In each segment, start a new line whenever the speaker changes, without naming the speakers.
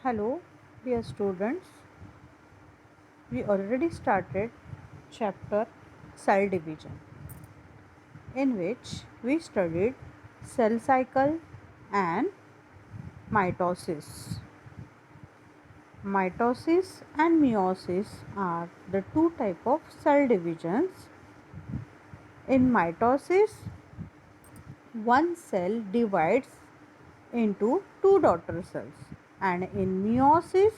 Hello, dear students. We already started chapter cell division, in which we studied cell cycle and mitosis. Mitosis and meiosis are the two type of cell divisions. In mitosis, one cell divides into two daughter cells, and in meiosis,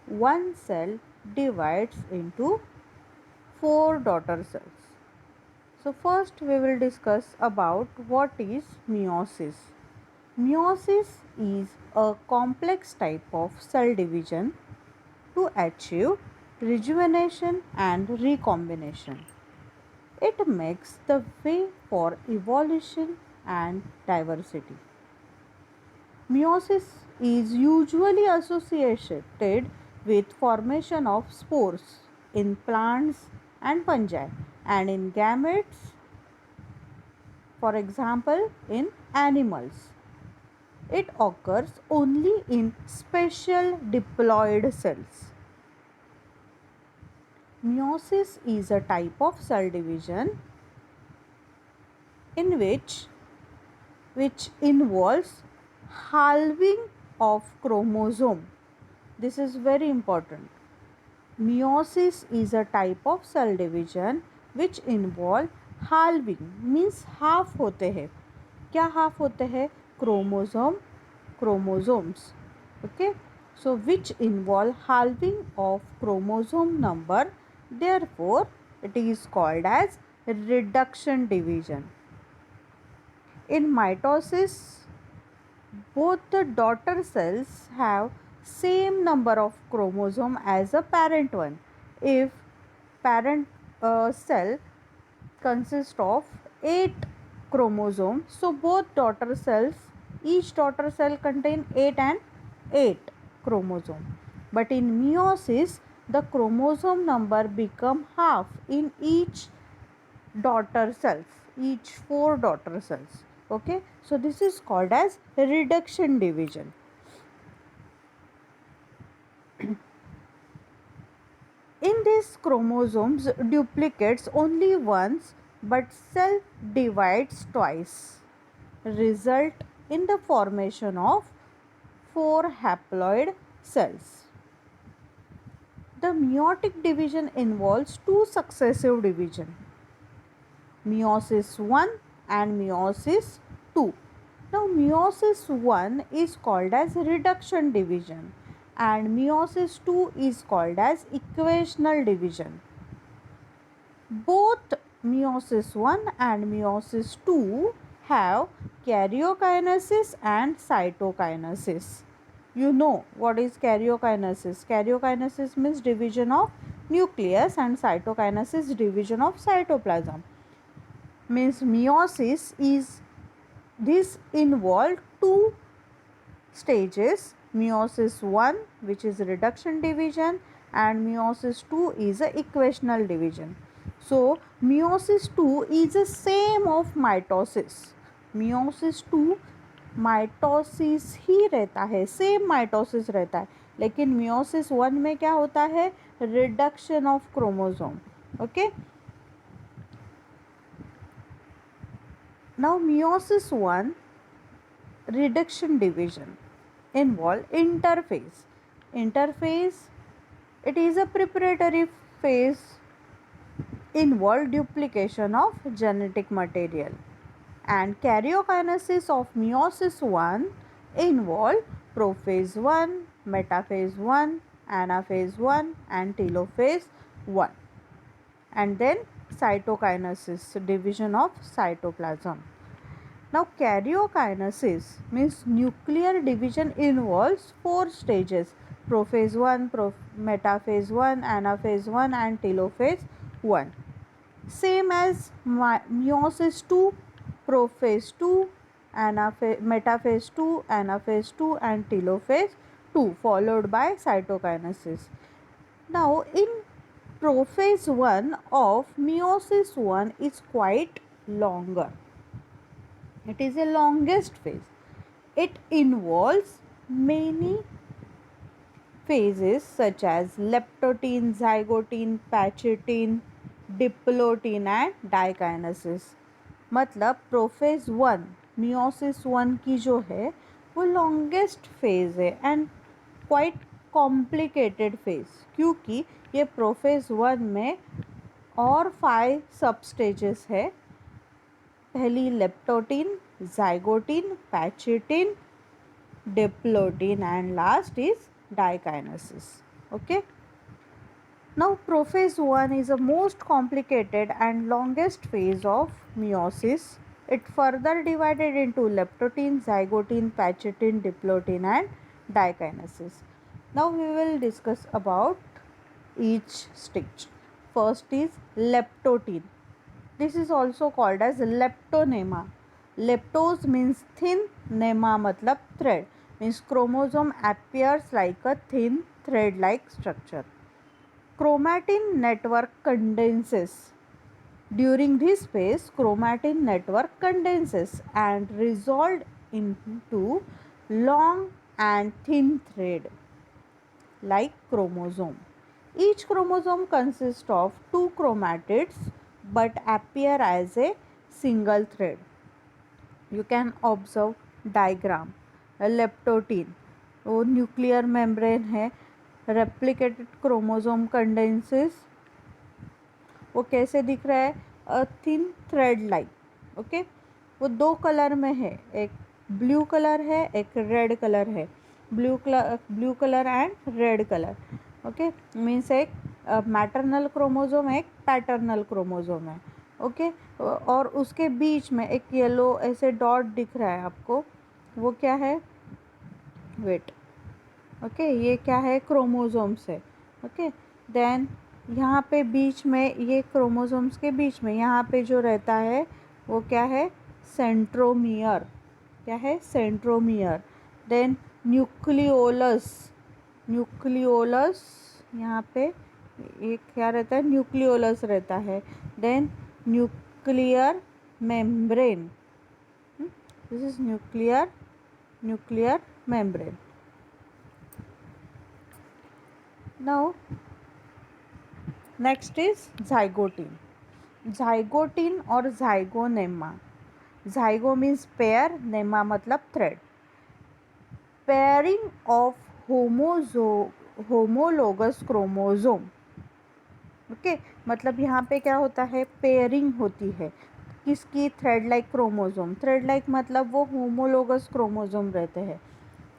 one cell divides into four daughter cells. So first we will discuss about what is meiosis. Meiosis is a complex type of cell division to achieve rejuvenation and recombination. It makes the way for evolution and diversity. Meiosis is usually associated with formation of spores in plants and fungi, and in gametes, for example in animals. It occurs only in special diploid cells. Meiosis is a type of cell division in which involves halving of chromosome. This is very important. Meiosis is a type of cell division which involve halving, means half होते हैं. क्या half होते हैं? Chromosomes. Okay, so which involve halving of chromosome number. Therefore, it is called as reduction division. In mitosis, both the daughter cells have same number of chromosome as a parent one. If parent cell consists of 8 chromosomes, so both daughter cells, each daughter cell contain 8 and 8 chromosome. But in meiosis, the chromosome number become half in each daughter cells, each 4 daughter cells. Okay, so this is called as reduction division. In these chromosomes duplicates only once but cell divides twice, result in the formation of 4 haploid cells. The meiotic division involves two successive division, meiosis 1 and meiosis 2. Now meiosis 1 is called as reduction division and meiosis 2 is called as equational division. Both meiosis 1 and meiosis 2 have karyokinesis and cytokinesis. You know what is karyokinesis. Karyokinesis means division of nucleus and cytokinesis division of cytoplasm. Means meiosis is, this involved two stages, meiosis 1 which is reduction division and meiosis 2 is a equational division. So meiosis 2 is the same of mitosis. meiosis 2 mitosis ही रहता है, same mitosis रहता है, लेकिन meiosis 1 में क्या होता है? Reduction of chromosome. Okay, now meiosis 1 reduction division involve interphase. Interphase, it is a preparatory phase, involve duplication of genetic material, and karyokinesis of meiosis 1 involve prophase 1, metaphase 1, anaphase 1 and telophase 1, and then cytokinesis, division of cytoplasm. Now karyokinesis means nuclear division involves 4 stages, prophase 1, metaphase 1, anaphase 1 and telophase 1. Same as meiosis 2, prophase 2, metaphase 2, anaphase 2 and telophase 2 followed by cytokinesis. Now in prophase 1 of meiosis 1 is quite longer. It is the longest phase. It involves many phases such as leptotene, zygote, pachytene, diplotene and diakinesis. मतलब prophase one, meiosis one की जो है वो longest phase है and quite complicated phase, क्योंकि ये prophase one में और 5 सब स्टेजेस है। पहली leptotene, zygote, pachytene, diplotin, and last is dikinesis. Okay. Now prophase 1 is the most complicated and longest phase of meiosis. It further divided into leptotene, zygote, pachytene, diplotin, and dikinesis. Now we will discuss about each stage. First is leptotene. This is also called as leptonema. Leptos means thin, nema matlab thread, means chromosome appears like a thin thread like structure. Chromatin network condenses. During this phase, chromatin network condenses and resolved into long and thin thread like chromosome. Each chromosome consists of 2 chromatids but appear as a single thread. You can observe diagram. Leptotene वो nuclear membrane है, replicated chromosome condenses, वो कैसे दिख रहा है, a thin thread like. Okay, वो दो colour में है, एक ब्लू कलर है, एक रेड कलर है. Blue colour and red colour. Okay, means एक मैटरनल क्रोमोसोम, एक पैटर्नल क्रोमोसोम है. ओके, और उसके बीच में एक येलो ऐसे डॉट दिख रहा है आपको, वो क्या है, वेट. ओके, ये क्या है, क्रोमोसोम्स है. ओके, देन यहाँ पे बीच में, ये क्रोमोसोम्स के बीच में यहाँ पे जो रहता है वो क्या है, सेंट्रोमियर. क्या है, सेंट्रोमियर. Then nucleolus. न्यूक्लियोलस यहाँ पे ये क्या रहता है, न्यूक्लियोलस रहता है. Then nuclear membrane. This is nuclear membrane. Now next is zygotine. Zygotine or zygonema. Zygo means pair, nema मतलब thread. Pairing of homologous chromosome. Okay, मतलब यहाँ पे क्या होता है, पेयरिंग होती है किसकी, thread like chromosome. Thread like मतलब वो होमोलोगस क्रोमोसोम रहते हैं.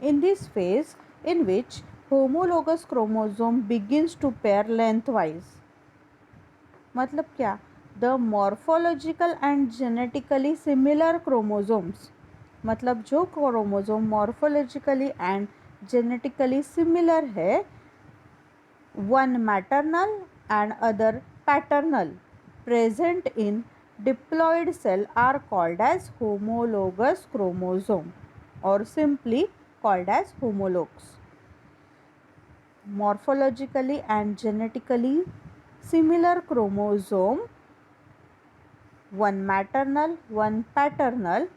In this phase in which homologous chromosome begins to pair lengthwise. मतलब क्या, the morphological and genetically similar chromosomes. मतलब जो chromosome morphologically and genetically similar है, one maternal and other paternal, present in diploid cell are called as homologous chromosome or simply called as homologs. Morphologically and genetically similar chromosome, one maternal, one paternal,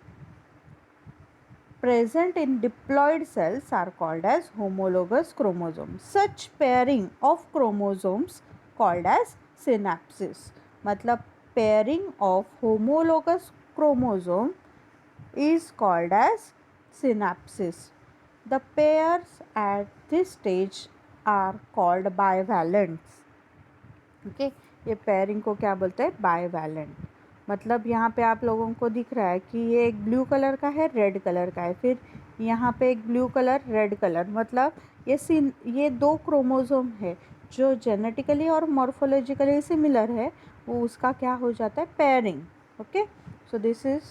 present in diploid cells are called as homologous chromosomes. Such pairing of chromosomes called as synapses. मतलब pairing of homologous chromosome is called as synapses. The pairs at this stage are called bivalents. Okay, ये pairing को क्या बोलते हैं, bivalent. मतलब यहाँ पे आप लोगों को दिख रहा है कि ये एक ब्लू कलर का है, रेड कलर का है, फिर यहाँ पे एक ब्लू कलर, रेड कलर. मतलब ये दो क्रोमोसोम है जो जेनेटिकली और मॉर्फोलॉजिकली सिमिलर है, वो उसका क्या हो जाता है, pairing. Okay, so this is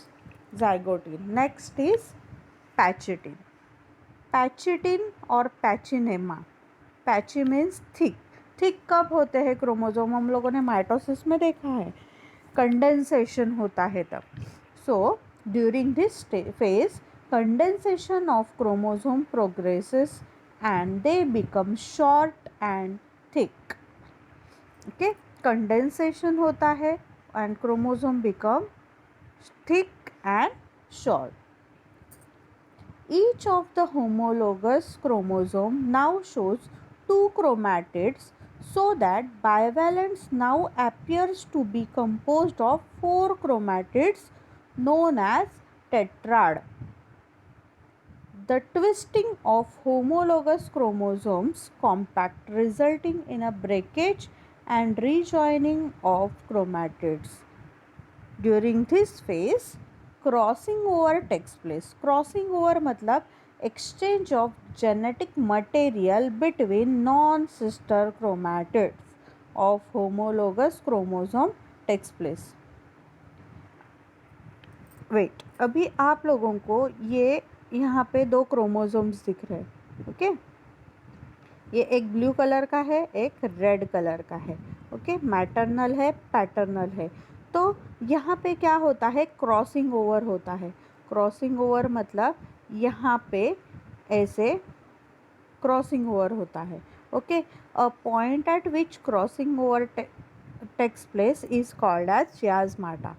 zygote. Next is pachytene. Pachytene और pachynema. Pachy means thick. Thick कब होते हैं क्रोमोसोम, हम लोगों ने माइटोसिस में देखा है, कंडेंसेशन होता है तब. So during this phase condensation of chromosome progresses and they become short and thick. Okay, condensation होता है and chromosome become thick and short. Each of the homologous chromosome now shows two chromatids, so that bivalence now appears to be composed of four chromatids known as tetrad. The twisting of homologous chromosomes compact, resulting in a breakage and rejoining of chromatids. During this phase, crossing over takes place. Crossing over मतलब exchange of genetic material between non-sister chromatids of homologous chromosome takes place. Wait, अभी आप लोगों को ये यहाँ पे दो chromosomes दिख रहे हैं. ओके, ये एक ब्लू कलर का है, एक रेड कलर का है. ओके, मैटरनल है, पैटर्नल है. तो यहाँ पे क्या होता है, क्रॉसिंग ओवर होता है. क्रॉसिंग ओवर मतलब यहाँ पे ऐसे क्रॉसिंग ओवर होता है. Okay, a point at which crossing over takes place is called as chiasmata.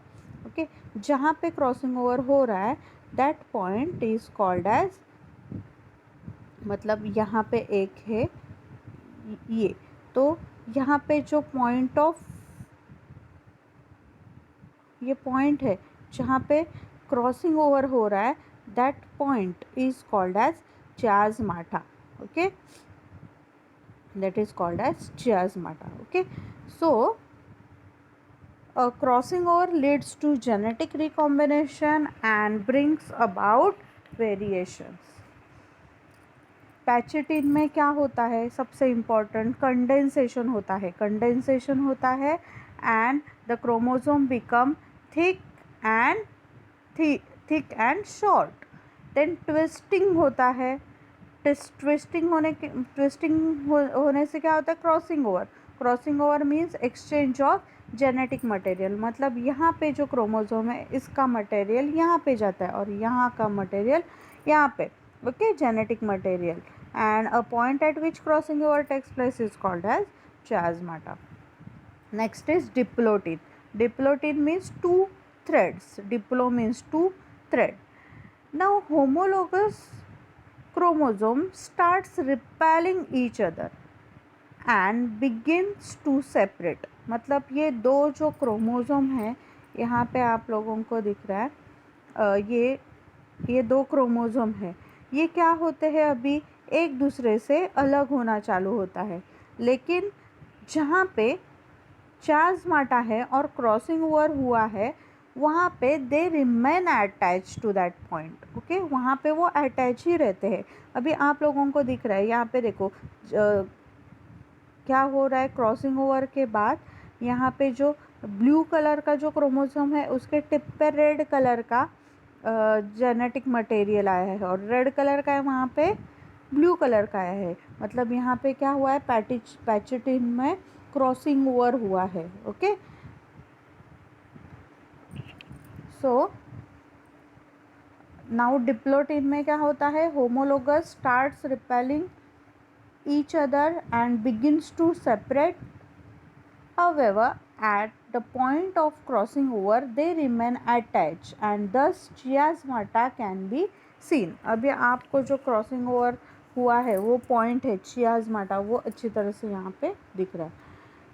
Okay, जहाँ पे क्रॉसिंग ओवर हो रहा है that point is called as, मतलब यहाँ पे एक है ये, तो यहाँ पे जो पॉइंट ऑफ, ये पॉइंट है जहाँ पे क्रॉसिंग ओवर हो रहा है, that point is called as chiasmata. Okay, that is called as chiasmata. Okay, so a crossing over leads to genetic recombination and brings about variations. पैचेटिन में क्या होता है, सबसे इम्पॉर्टेंट कंडेंसेशन होता है. कंडेंसेशन होता है and the chromosome become thick and short. Then twisting होता है. ट्विस्टिंग होने से क्या होता है, crossing over. Crossing over means exchange of genetic material, मतलब यहाँ पे जो क्रोमोसोम है इसका मटेरियल यहाँ पे जाता है और यहाँ का मटेरियल यहाँ पे. Okay, genetic material. And a point at which crossing over takes place is called as chiasmata. Next is diplotene. Diplotene means two threads. Diplo means two thread. Now homologous chromosome starts repelling each other and begins to separate. मतलब ये दो जो chromosome हैं, यहाँ पे आप लोगों को दिख रहा है, ये दो क्रोमोसोम है. ये क्या होते हैं, अभी एक दूसरे से अलग होना चालू होता है. लेकिन जहाँ पे चियाज़्माटा है और क्रॉसिंग ओवर हुआ है, वहाँ पे they remain attach to that point. Okay, वहाँ पे वो अटैच ही रहते हैं. अभी आप लोगों को दिख रहा है, यहाँ पे देखो क्या हो रहा है, क्रॉसिंग ओवर के बाद यहाँ पे जो ब्लू कलर का जो क्रोमोसोम है उसके टिप पे रेड कलर का जेनेटिक मटेरियल आया है और रेड कलर का है वहाँ पे ब्लू कलर का आया है. मतलब यहाँ पे क्या हुआ है, पैचेटिन में क्रॉसिंग ओवर हुआ है. ओके, सो नाउ डिप्लोटिन में क्या होता है, homologous starts repelling each other and begins to separate. However, at the point of crossing over they remain attached and thus chiasmata can be seen. अभी आपको जो crossing over हुआ है वो पॉइंट है चियाज़्माटा, वो अच्छी तरह से यहाँ पे दिख रहा है.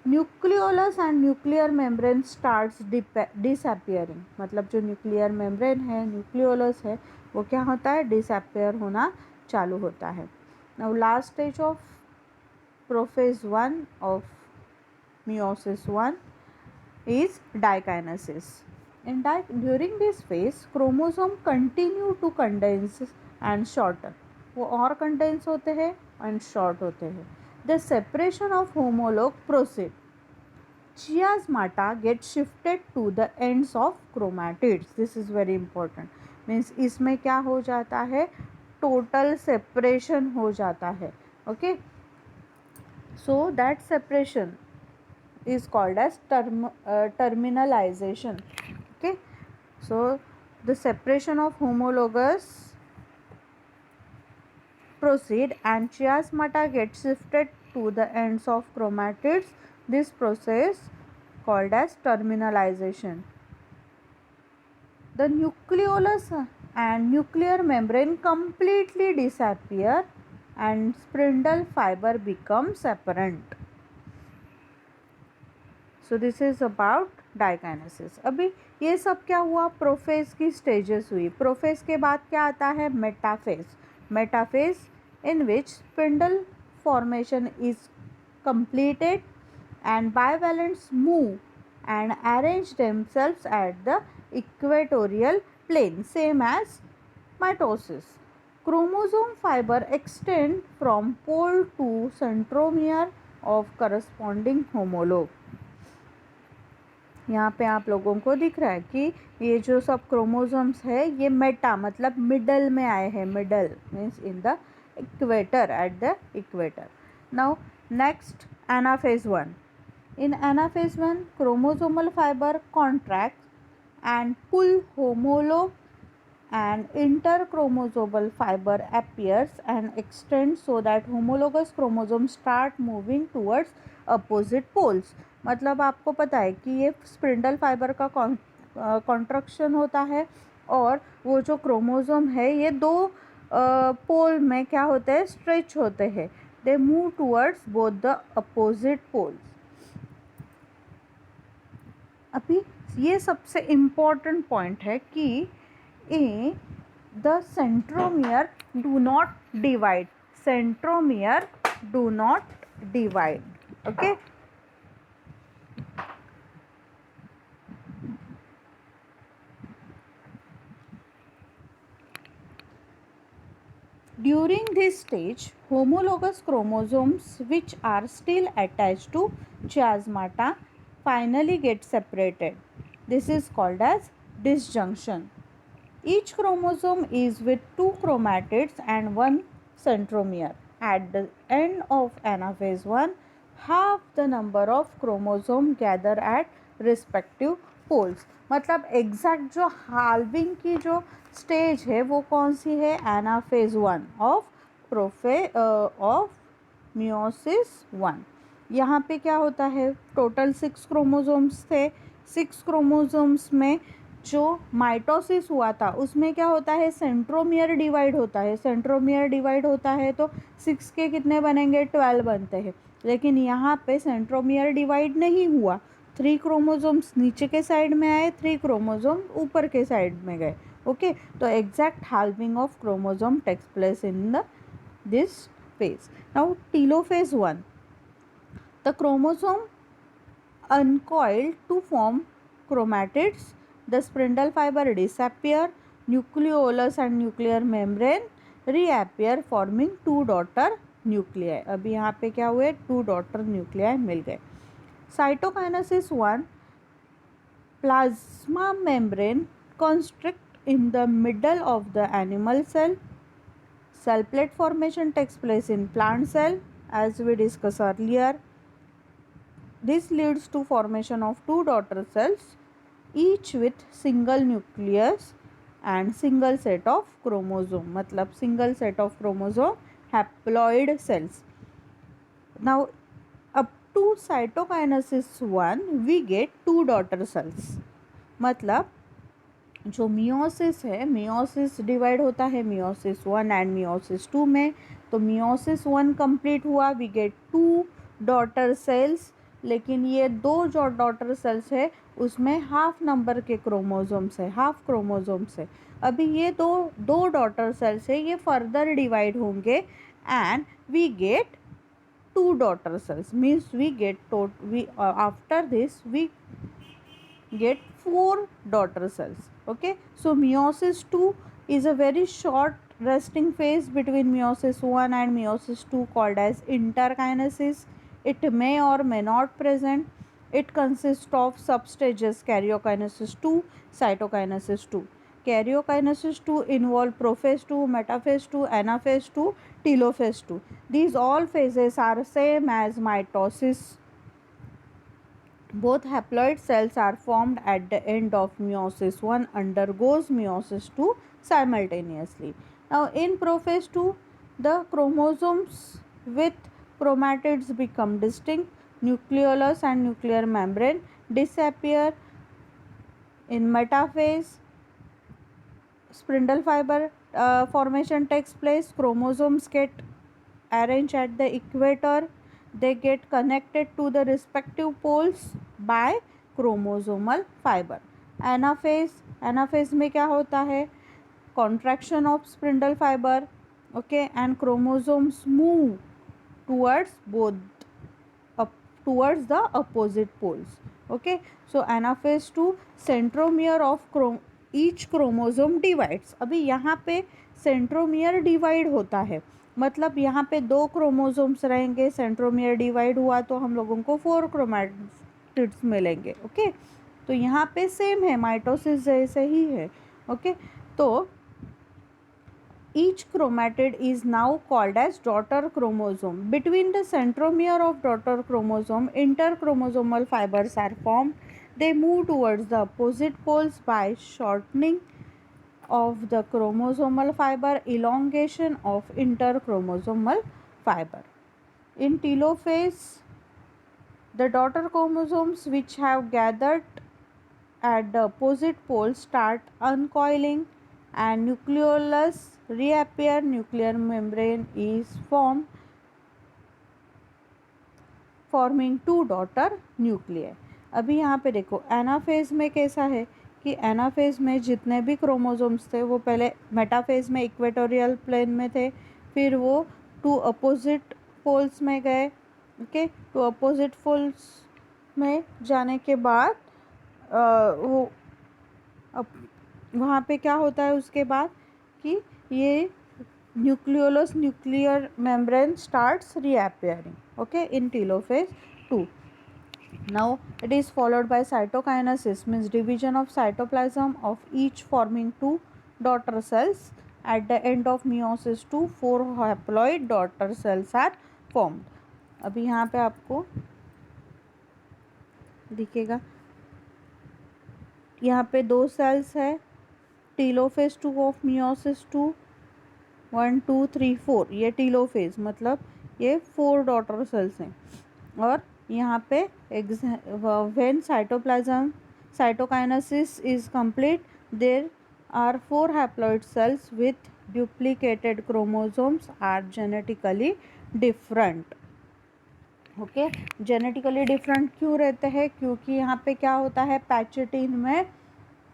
Nucleolus and nuclear membrane starts disappearing. मतलब जो न्यूक्लियर मेम्ब्रेन है, न्यूक्लियोलस है, वो क्या होता है, डिसअपियर होना चालू होता है. Now last stage of prophase 1 of meiosis 1 is dikinesis. During this phase chromosome continue to condense and shorten. वो और condense होते हैं and short होते हैं. The separation of homolog proceed. Chiasmata gets shifted to the ends of chromatids. This is very important. Means इसमें क्या हो जाता है, टोटल सेपरेशन हो जाता है. Okay, so that separation is called as terminalisation. Okay, so the separation of homologous proceed and chiasmata gets shifted to the ends of chromatids. This process called as terminalization. The nucleolus and nuclear membrane completely disappear and spindle fiber becomes apparent. So this is about diakinesis. अभी ये सब क्या हुआ, prophase की stages हुई. Prophase के बाद क्या आता है, metaphase. Metaphase in which spindle formation is completed and bivalents move and arrange themselves at the equatorial plane, same as mitosis. Chromosome fiber extend from pole to centromere of corresponding homologue. यहाँ पे आप लोगों को दिख रहा है कि ये जो सब क्रोमोसोम्स है ये मेटा मतलब मिडल में आए हैं. Middle means in the equator, at the equator. Now next anaphase 1. In anaphase 1, chromosomal fiber contracts and pull homologue and interchromosomal fiber appears and extends so that homologous chromosomes start moving towards opposite poles. मतलब आपको पता है कि ये spindle fibre का contraction होता है और वो जो क्रोमोसोम है ये दो पोल में क्या होते हैं, स्ट्रेच होते हैं. They move towards both the opposite poles. अभी ये सबसे इम्पॉर्टेंट पॉइंट है कि a the centromere do not divide. Centromere do not divide. Okay. During this stage, homologous chromosomes which are still attached to chiasmata finally get separated. This is called as disjunction. Each chromosome is with two chromatids and one centromere. At the end of anaphase 1, half the number of chromosomes gather at respective poles. मतलब exact जो halving की जो stage है वो कौन सी है, anaphase 1 of meiosis 1. यहाँ पे क्या होता है, टोटल 6 क्रोमोसोम्स थे. 6 क्रोमोसोम्स में जो माइटोसिस हुआ था उसमें क्या होता है, सेंट्रोमियर डिवाइड होता है. सेंट्रोमियर डिवाइड होता है तो 6 के कितने बनेंगे, 12 बनते हैं. लेकिन यहाँ पे सेंट्रोमियर डिवाइड नहीं हुआ. 3 क्रोमोसोम्स नीचे के साइड में आए, 3 क्रोमोसोम ऊपर के साइड में गए. ओके. तो exact halving of chromosome takes place in the this phase. Now telophase 1, the chromosome uncoiled to form chromatids. The spindle fiber disappear. Nucleolus and nuclear membrane reappear forming 2 daughter nuclei. अभी यहाँ पे क्या हुए, 2 daughter nuclei मिल गए. Cytokinesis 1, plasma membrane constrict in the middle of the animal cell. Cell plate formation takes place in plant cell as we discussed earlier. This leads to formation of 2 daughter cells, each with single nucleus and single set of chromosome. मतलब single set of chromosome, haploid cells. Now up to cytokinesis 1 we get 2 daughter cells. मतलब जो meiosis है, meiosis divide होता है meiosis 1 and meiosis 2 में. तो meiosis 1 complete हुआ, we get 2 daughter cells. लेकिन ये 2 जो डॉटर सेल्स है उसमें हाफ नंबर के क्रोमोसोम्स है, हाफ क्रोमोसोम्स है. अभी ये दो डॉटर सेल्स है, ये फर्दर डिवाइड होंगे and we get 2 daughter cells. Means we get after this we get 4 daughter cells. Okay, so meiosis 2 is a very short resting phase between meiosis 1 and meiosis 2 called as interkinesis. It may or may not present. It consists of substages karyokinesis 2, cytokinesis 2. Karyokinesis 2 involve prophase 2, metaphase 2, anaphase 2, telophase 2. These all phases are same as mitosis. Both haploid cells are formed at the end of meiosis 1 undergoes meiosis 2 simultaneously. Now in prophase 2, the chromosomes with chromatids become distinct. Nucleolus and nuclear membrane disappear. In metaphase, spindle fiber formation takes place. Chromosomes get arranged at the equator. They get connected to the respective poles by chromosomal fiber. Anaphase में क्या होता है? Contraction of spindle fiber, okay, and chromosomes move towards towards the opposite poles. Okay, so anaphase 2, centromere of each chromosome divides. अभी यहाँ पे centromere divide होता है, मतलब यहाँ पे 2 क्रोमोसोम्स रहेंगे, सेंट्रोमियर डिवाइड हुआ तो हम लोगों को 4 क्रोमैटिड्स मिलेंगे. ओके, तो यहाँ पे सेम है, माइटोसिस जैसे ही है. ओके, तो each chromatid is now called as daughter chromosome. Between the centromere of daughter chromosome, interchromosomal fibers are formed. They move towards the opposite poles by shortening of the chromosomal fiber, elongation of interchromosomal fiber. In telophase, the daughter chromosomes which have gathered at the opposite poles start uncoiling and nucleolus reappear. Nuclear membrane is formed, forming 2 daughter nuclear. अभी यहाँ पे देखो anaphase में कैसा है कि anaphase में जितने भी क्रोमोसोम्स थे वो पहले मेटाफेज में इक्वेटोरियल प्लेन में थे, फिर वो 2 अपोजिट पोल्स में गए. ओके, 2 अपोजिट पोल्स में जाने के बाद वो अब वहाँ पे क्या होता है उसके बाद कि ये nucleolus nuclear membrane starts reappearing, okay, in telophase 2. Now it is followed by cytokinesis, means division of cytoplasm of each forming 2 daughter cells. At the end of meiosis 2, 4 haploid daughter cells are formed. अभी यहाँ पे आपको दिखेगा, यहाँ पे 2 sales है, telophase 2 of meiosis 2, 1 2 3 4, ये telophase मतलब ये 4 डॉटर सेल्स हैं. और यहाँ पे when cytokinesis is complete, there are 4 haploid cells with duplicated chromosomes are genetically different. Okay, genetically different क्यों रहते हैं? क्योंकि यहाँ पे क्या होता है, पैचेटिन में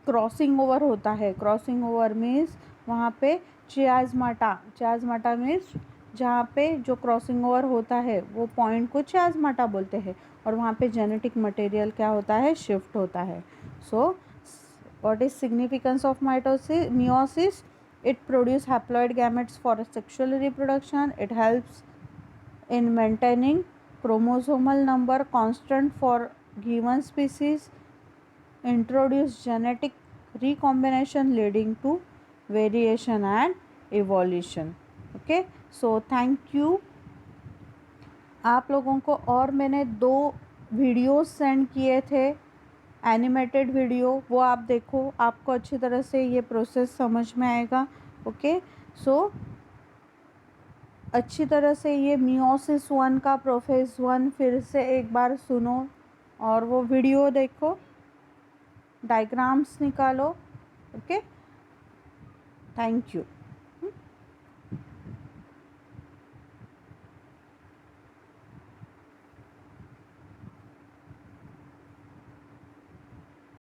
क्रॉसिंग ओवर होता है. क्रॉसिंग ओवर मीन्स वहाँ पे चियाज़माटा मीन्स जहाँ पे जो क्रॉसिंग ओवर होता है वो पॉइंट को चियाज़माटा बोलते हैं, और वहाँ पे जेनेटिक मटेरियल क्या होता है, शिफ्ट होता है. So what is significance of meiosis? It produce haploid gametes for sexual reproduction. It helps in maintaining chromosomal number constant for given species, introduce genetic recombination leading to variation and evolution. Okay, so thank you. आप लोगों को और मैंने 2 videos send किए थे, animated video, वो आप देखो, आपको अच्छी तरह से ये प्रोसेस समझ में आएगा. ओके, सो अच्छी तरह से ये मियोसिस 1 का प्रोफेस 1 फिर से एक बार सुनो और वो वीडियो देखो, डायग्राम्स निकालो. Okay, thank you.